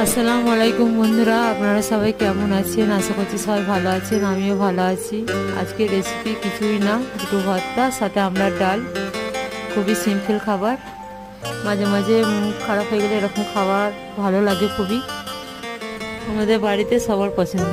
আসসালামু আলাইকুম বন্ধুরা, আপনারা সবাই কেমন আছেন? আশা করছি সবাই ভালো আছেন, আমিও ভালো আছি। আজকে রেসিপি কিছুই না, দুটো ভর্তা সাথে আমরা ডাল। খুবই সিম্পল খাবার, মাঝে মাঝে মুড খারাপ হয়ে গেলে এরকম খাবার ভালো লাগে খুবই। আমাদের বাড়িতে সবার পছন্দ।